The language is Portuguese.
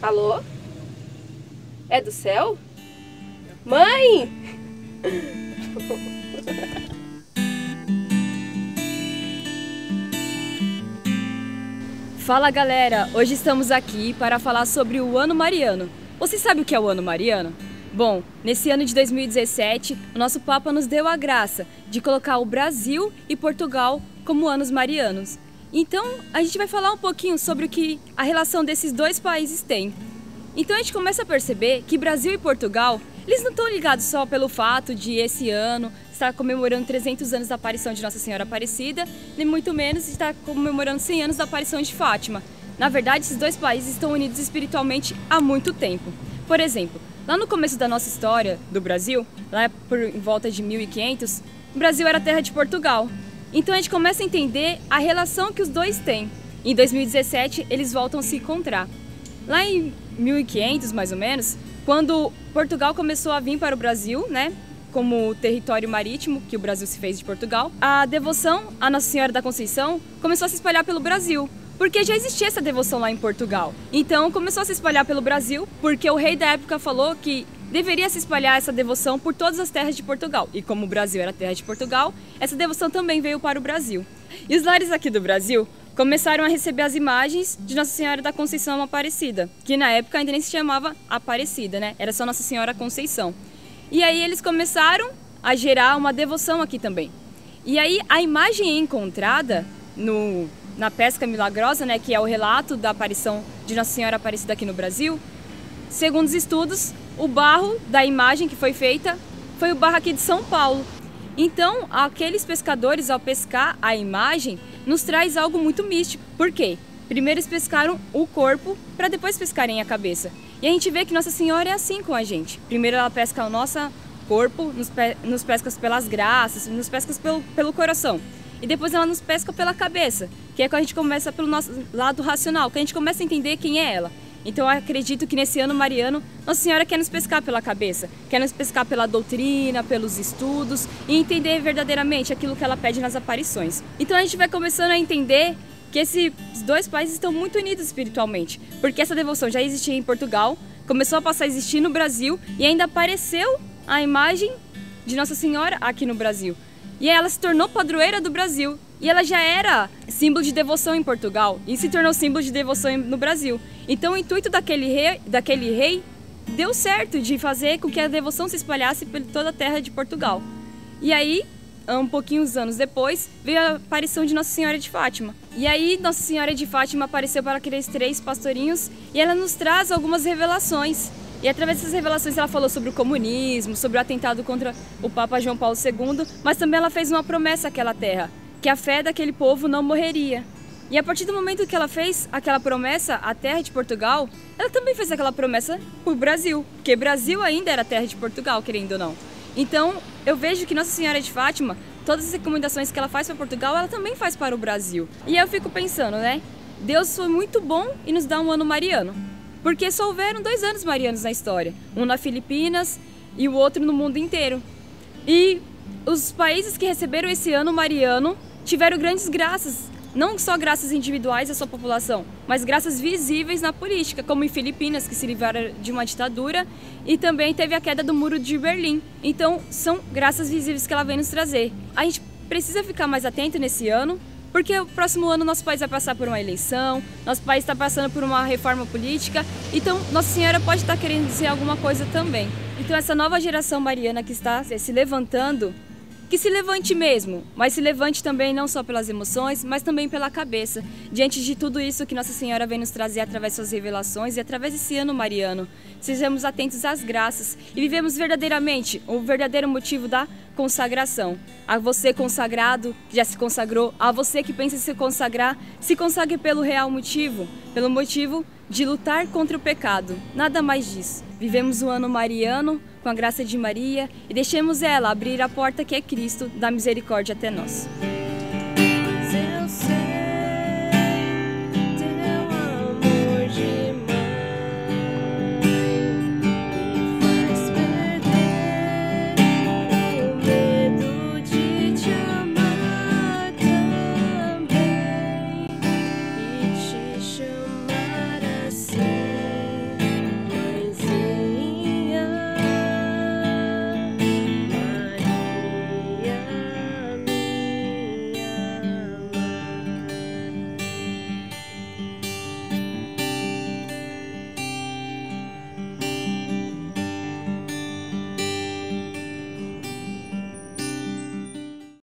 Alô? É do céu? Mãe! Fala galera, hoje estamos aqui para falar sobre o Ano Mariano. Você sabe o que é o Ano Mariano? Bom, nesse ano de 2017, o nosso Papa nos deu a graça de colocar o Brasil e Portugal como anos marianos. Então, a gente vai falar um pouquinho sobre o que a relação desses dois países tem. Então a gente começa a perceber que Brasil e Portugal, eles não estão ligados só pelo fato de esse ano estar comemorando 300 anos da aparição de Nossa Senhora Aparecida, nem muito menos estar comemorando 100 anos da aparição de Fátima. Na verdade, esses dois países estão unidos espiritualmente há muito tempo. Por exemplo, lá no começo da nossa história do Brasil, lá por em volta de 1500, o Brasil era terra de Portugal. Então a gente começa a entender a relação que os dois têm. Em 2017, eles voltam a se encontrar. Lá em 1500, mais ou menos, quando Portugal começou a vir para o Brasil, né, como território marítimo que o Brasil se fez de Portugal, a devoção à Nossa Senhora da Conceição começou a se espalhar pelo Brasil, porque já existia essa devoção lá em Portugal. Então começou a se espalhar pelo Brasil, porque o rei da época falou que deveria se espalhar essa devoção por todas as terras de Portugal. E como o Brasil era terra de Portugal, essa devoção também veio para o Brasil. E os lares aqui do Brasil começaram a receber as imagens de Nossa Senhora da Conceição Aparecida, que na época ainda nem se chamava Aparecida, né? Era só Nossa Senhora Conceição. E aí eles começaram a gerar uma devoção aqui também. E aí a imagem encontrada na pesca milagrosa, né, que é o relato da aparição de Nossa Senhora Aparecida aqui no Brasil, segundo os estudos, o barro da imagem que foi feita foi o barro aqui de São Paulo. Então, aqueles pescadores, ao pescar a imagem, nos traz algo muito místico. Por quê? Primeiro eles pescaram o corpo para depois pescarem a cabeça. E a gente vê que Nossa Senhora é assim com a gente. Primeiro ela pesca o nosso corpo, nos pesca pelas graças, nos pesca pelo coração. E depois ela nos pesca pela cabeça, que é quando a gente começa pelo nosso lado racional, que a gente começa a entender quem é ela. Então eu acredito que nesse ano mariano, Nossa Senhora quer nos pescar pela cabeça, quer nos pescar pela doutrina, pelos estudos e entender verdadeiramente aquilo que ela pede nas aparições. Então a gente vai começando a entender que esses dois países estão muito unidos espiritualmente, porque essa devoção já existia em Portugal, começou a passar a existir no Brasil e ainda apareceu a imagem de Nossa Senhora aqui no Brasil. E ela se tornou padroeira do Brasil. E ela já era símbolo de devoção em Portugal e se tornou símbolo de devoção no Brasil. Então o intuito daquele rei deu certo de fazer com que a devoção se espalhasse por toda a terra de Portugal. E aí, um pouquinho anos depois, veio a aparição de Nossa Senhora de Fátima. E aí Nossa Senhora de Fátima apareceu para aqueles 3 pastorinhos e ela nos traz algumas revelações. E através dessas revelações ela falou sobre o comunismo, sobre o atentado contra o Papa João Paulo II, mas também ela fez uma promessa àquela terra, que a fé daquele povo não morreria. E a partir do momento que ela fez aquela promessa à terra de Portugal, ela também fez aquela promessa para o Brasil, porque Brasil ainda era terra de Portugal, querendo ou não. Então eu vejo que Nossa Senhora de Fátima, todas as recomendações que ela faz para Portugal, ela também faz para o Brasil. E eu fico pensando, né? Deus foi muito bom e nos dá um ano mariano. Porque só houveram 2 anos marianos na história, um na Filipinas e o outro no mundo inteiro. E os países que receberam esse ano mariano tiveram grandes graças, não só graças individuais à sua população, mas graças visíveis na política, como em Filipinas, que se livraram de uma ditadura, e também teve a queda do Muro de Berlim. Então são graças visíveis que ela vem nos trazer. A gente precisa ficar mais atento nesse ano, porque o próximo ano nosso país vai passar por uma eleição, nosso país está passando por uma reforma política, então Nossa Senhora pode estar querendo dizer alguma coisa também. Então essa nova geração mariana que está se levantando, que se levante mesmo, mas se levante também não só pelas emoções, mas também pela cabeça, diante de tudo isso que Nossa Senhora vem nos trazer através de suas revelações e através desse ano mariano. Sejamos atentos às graças e vivemos verdadeiramente o verdadeiro motivo da consagração. A você consagrado, que já se consagrou, a você que pensa em se consagrar, se consagre pelo real motivo, pelo motivo de lutar contra o pecado. Nada mais disso. Vivemos o ano mariano com a graça de Maria e deixemos ela abrir a porta que é Cristo da misericórdia até nós.